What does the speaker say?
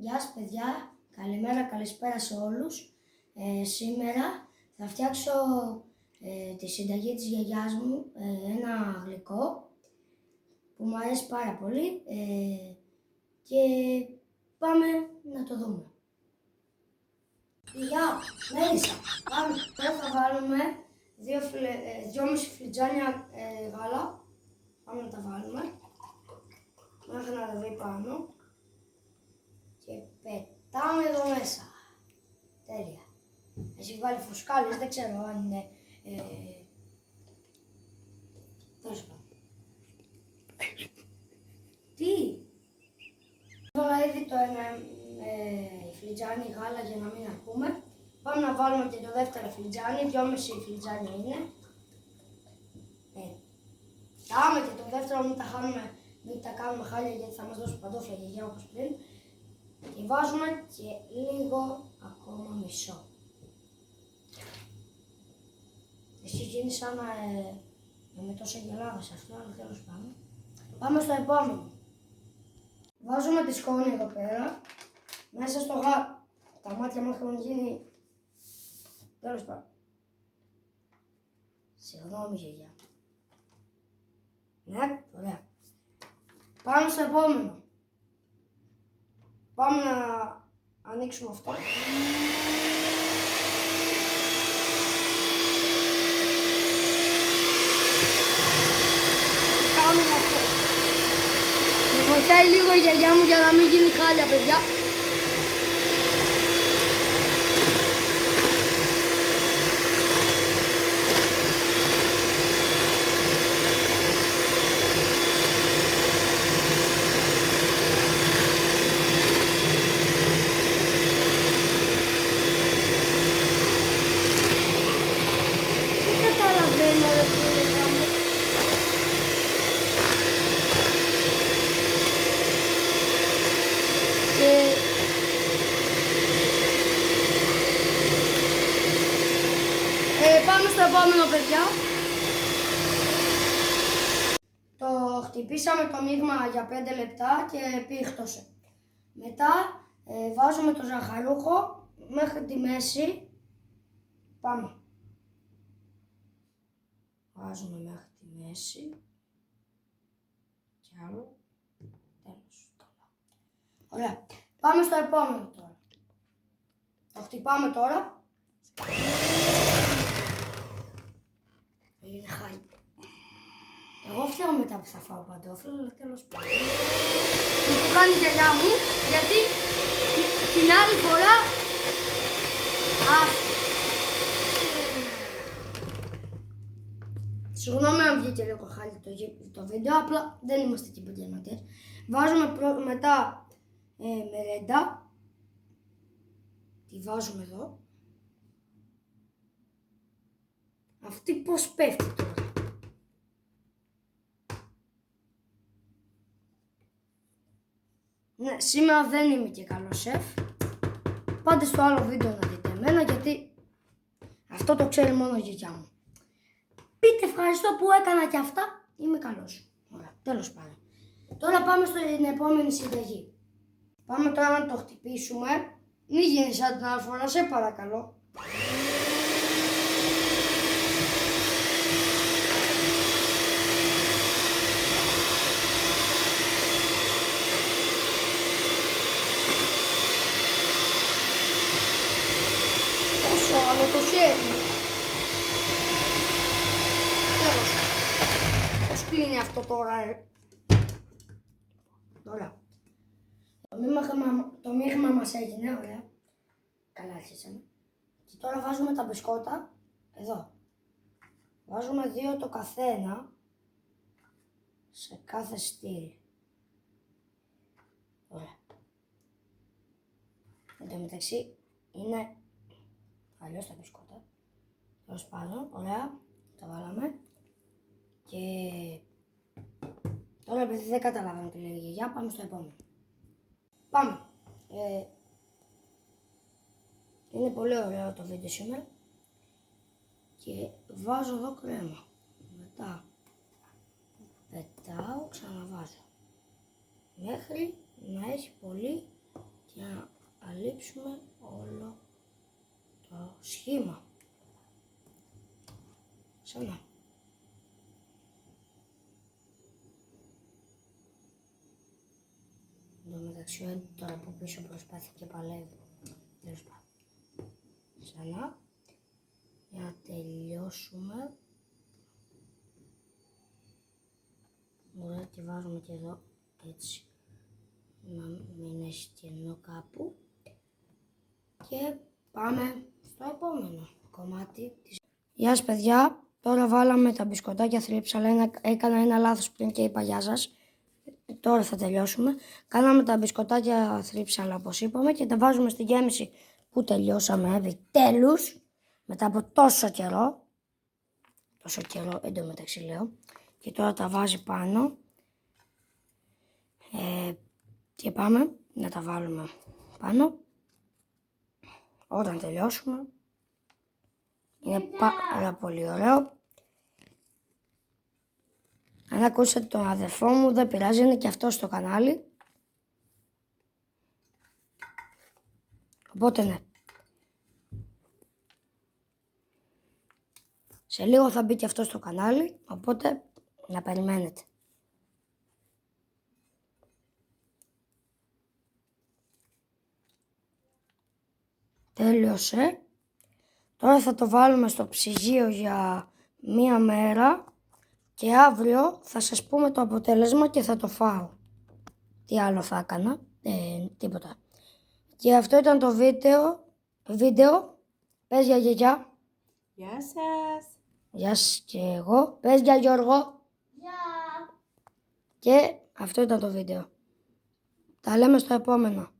Γεια σας παιδιά, καλημέρα, καλησπέρα σε όλους. Σήμερα θα φτιάξω τη συνταγή της γιαγιάς μου, ένα γλυκό που μου αρέσει πάρα πολύ και πάμε να το δούμε. Γεια, Μέρισα, πάμε. Τώρα θα βάλουμε 2,5 φλιτζάνια γάλα. Πάμε να τα βάλουμε μέχρι να ραβεί πάνω. Και πετάμε εδώ μέσα. Τέλεια. Έχει βάλει φουσκάλες, δεν ξέρω αν είναι... Τέλος πάντων. Τι? Βάλα ήδη το ένα φλιτζάνι γάλα για να μην αρκούμε. Πάμε να βάλουμε και το δεύτερο φλιτζάνι, 2,5 φλιτζάνι είναι. Πάμε και το δεύτερο, μην τα κάνουμε χάλια γιατί θα μας δώσει παντόφλα η γιαγιά όπως πριν. Και βάζουμε και λίγο ακόμα μισό. Εσύ γίνει σαν με τόσα γελάδες αυτό, αλλά τέλος πάντων. Πάμε στο επόμενο. Βάζουμε τη σκόνη εδώ πέρα, μέσα στο γάλα. Τα μάτια μου έχουν γίνει... Τέλος πάντων. Συγγνώμη γιαγιά. Ναι, ωραία. Πάμε στο επόμενο. Πάμε να ανοίξουμε αυτό. Κάνουμε αυτό. Με βοηθάει λίγο η γιαγιά μου για να μην γίνει χάλια, παιδιά. Πάμε στο επόμενο, παιδιά. Το χτυπήσαμε το μείγμα για 5 λεπτά και πήχτωσε. Μετά βάζουμε το ζαχαρούχο μέχρι τη μέση. Πάμε. Βάζουμε μέχρι τη μέση. Κι άλλο. Τέλος. Ωραία. Πάμε στο επόμενο τώρα. Το χτυπάμε τώρα. Είναι χάλι. Εγώ φταίω μετά που θα φάω παντόφλα, αλλά τέλος πάντων. Μου το κάνει η γιαγιά μου, γιατί την άλλη φορά... Συγγνώμη αν βγήκε λίγο χάλι το βίντεο, απλά δεν είμαστε και επαγγελματίες. Βάζουμε μετά μερέντα. Τη βάζουμε εδώ. Αυτή πώς πέφτει τώρα. Ναι, σήμερα δεν είμαι και καλός σεφ. Πάτε στο άλλο βίντεο να δείτε εμένα, γιατί αυτό το ξέρει μόνο η γιαγιά μου. Πείτε ευχαριστώ που έκανα και αυτά. Είμαι καλός. Ωραία, τέλος πάντων. Τώρα πάμε στην επόμενη συνταγή. Πάμε τώρα να το χτυπήσουμε. Μην γίνει σαν την άλλη φορά, σε παρακαλώ. Άλλο το χέρι. Τέλος. Πώς κλείνει αυτό τώρα, Τώρα. Το μείγμα μας έγινε, ωραία. Καλά αρχίσαμε. Και τώρα βάζουμε τα μπισκότα εδώ. Βάζουμε 2 το καθένα σε κάθε στυλ. Ωραία. Εν τω μεταξύ είναι αλλιώς τα μπισκότα. Τέλος πάντων, ωραία, τα βάλαμε. Και τώρα επειδή δεν καταλαβαίνω τι λέει η γιαγιά, πάμε στο επόμενο. Πάμε. Είναι πολύ ωραίο το βίντεο σήμερα. Και βάζω εδώ κρέμα. Μετά πετάω, ξαναβάζω. Μέχρι να έχει πολύ και να καλύψουμε όλο το σχήμα. Ξανά. Εν τω μεταξύ ο Έντ τώρα από πίσω προσπάθει και παλεύει. Τέλος πάντων. Ξανά. Για να τελειώσουμε. Ωραία, τη βάζουμε και εδώ έτσι. Να μην έχει κενό κάπου. Και πάμε στο επόμενο κομμάτι. Γεια σας παιδιά. Τώρα βάλαμε τα μπισκοτάκια θρύψα, αλλά έκανα ένα λάθος πριν και είπα γεια σας. Τώρα θα τελειώσουμε. Κάναμε τα μπισκοτάκια θρύψαλα όπως είπαμε και τα βάζουμε στη γέμιση που τελειώσαμε επιτέλους. Μετά από τόσο καιρό. Τόσο καιρό εντωμεταξύ λέω. Και τώρα τα βάζει πάνω. Και πάμε να τα βάλουμε πάνω. Όταν τελειώσουμε. Είναι πάρα πολύ ωραίο. Αν ακούσατε τον αδερφό μου, δεν πειράζει, είναι και αυτό στο κανάλι. Οπότε ναι. Σε λίγο θα μπει και αυτό στο κανάλι, οπότε να περιμένετε. Τέλειωσε. Τώρα θα το βάλουμε στο ψυγείο για μία μέρα και αύριο θα σας πούμε το αποτέλεσμα και θα το φάω. Τι άλλο θα έκανα, τίποτα. Και αυτό ήταν το βίντεο. Πες για γιαγιά. Γεια σας. Γεια σας και εγώ. Πες για Γιώργο. Γεια. Και αυτό ήταν το βίντεο. Τα λέμε στο επόμενο.